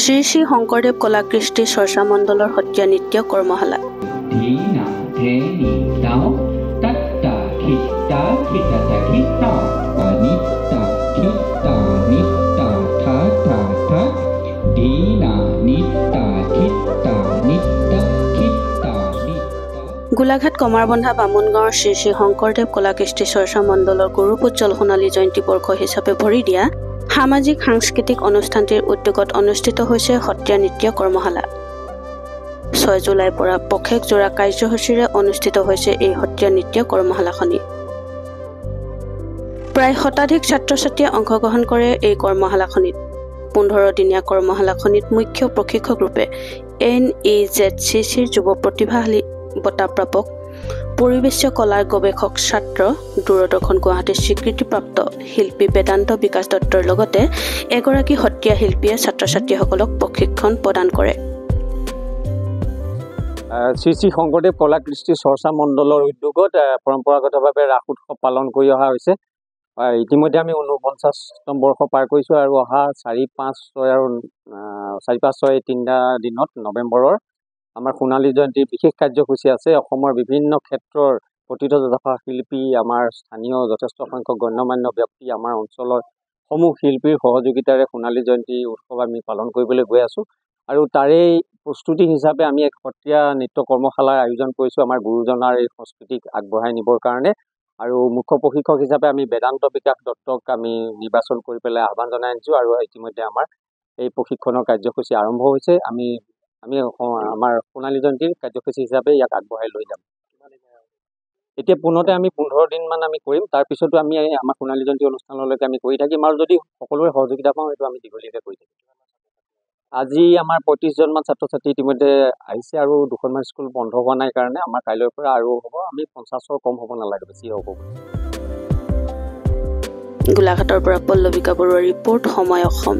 শ্ৰী শ্ৰী শংকৰদেৱ কলা কৃষ্টি চৰ্চা মণ্ডলৰ সত্ৰীয়া নৃত্য কৰ্মশালা। গোলাঘাট কমাৰবন্ধা বামুণগাঁৱৰ শ্ৰী শ্ৰী শংকৰদেৱ কলা কৃষ্টি চৰ্চা মণ্ডলৰ গৌৰৱোজ্জ্বল সোণালী জয়ন্তী বৰ্ষ হিচাপে ভৰি দিয়া সামাজিক সাংস্কৃতিক অনুষ্ঠানটিৰ উদ্যোগত অনুষ্ঠিত হৈছে সত্ৰীয়া নৃত্য কৰ্মশালা। 6 জুলাইৰ পৰা পষেকজোৰা কাৰ্যসূচীৰে অনুষ্ঠিত হৈছে এই সত্ৰীয়া নৃত্য কৰ্মশালাখনি। প্ৰায় শতাধিক ছাত্ৰ ছাত্ৰীয়ে অংশগ্ৰহণ কৰে এই কৰ্মশালাখনিত। 15 দিনীয়া কৰ্মশালাখনিত মুখ্য প্ৰশিক্ষক ৰূপে NEZCCৰ যুৱ প্ৰতিভাশালী বঁটা প্ৰাপক পৰিৱেশ কলাৰ গৱেষক ছাত্ৰ দূৰদৰ্শন গুৱাহাটীৰ স্বীকৃতিপ্ৰাপ্ত শিল্পী বেদান্ত বিকাশ দত্তৰ লগতে এগৰাকী সত্ৰীয়া শিল্পীয়ে ছাত্ৰ ছাত্ৰীসকলক প্ৰশিক্ষণ প্ৰদান কৰে। শ্ৰী শ্ৰী শংকৰদেৱ কলা কৃষ্টি চৰ্চা মণ্ডলৰ উদ্যোগত পৰম্পৰাগতভাৱে ৰাস উৎসৱ পালন কৰি অহা হৈছে। ইতিমধ্যে আমি 49তম বৰ্ষ পাৰ কৰিছোঁ আৰু অহা 4-5-6 এই 3টা দিনত নৱেম্বৰৰ আমাৰ সোণালী জয়ন্তীৰ বিশেষ কাৰ্যসূচী আছে। অসমৰ বিভিন্ন ক্ষেত্ৰৰ প্ৰতিথ শিল্পী, আমাৰ স্থানীয় যথেষ্ট সংখ্যক গণ্যমান্য ব্যক্তি, আমাৰ অঞ্চলৰ সমূহ শিল্পীৰ সহযোগিতাৰে সোণালী জয়ন্তী উৎসৱ আমি পালন কৰিবলৈ গৈ আছোঁ। আৰু তাৰেই প্ৰস্তুতি হিচাপে আমি এক সত্ৰীয়া নৃত্য কৰ্মশালাৰ আয়োজন কৰিছোঁ আমাৰ গুৰুজনাৰ এই সংস্কৃতিক আগবঢ়াই নিবৰ কাৰণে। আৰু মুখ্য প্ৰশিক্ষক হিচাপে আমি বেদান্ত বিকাশ দত্তক আমি নিৰ্বাচন কৰি পেলাই আহ্বান জনাই আনিছোঁ আৰু ইতিমধ্যে আমাৰ এই প্ৰশিক্ষণৰ কাৰ্যসূচী আৰম্ভ হৈছে। আমি আমাৰ সোণালী জয়ন্তীৰ কাৰ্যসূচী হিচাপে ইয়াক আগবঢ়াই লৈ যাম। এতিয়া পোনতে আমি 15 দিনমান আমি কৰিম, তাৰপিছতো আমি আমাৰ সোণালী জয়ন্তী অনুষ্ঠানলৈকে আমি কৰি থাকিম আৰু যদি সকলোৰে সহযোগিতা পাওঁ সেইটো আমি দীঘলীয়াকৈ কৰি থাকিম। আজি আমাৰ 35জনমান ছাত্ৰ ছাত্ৰী ইতিমধ্যে আহিছে আৰু 2খনমান স্কুল বন্ধ হোৱা নাই কাৰণে আমাৰ কাইলৈৰ পৰা আৰু হ'ব। আমি 50ৰ কম হ'ব নালাগে, বেছি হ'ব। গোলাঘাটৰ পৰা পল্লৱিকা বৰুৱাৰ ৰিপৰ্ট, সময় অসম।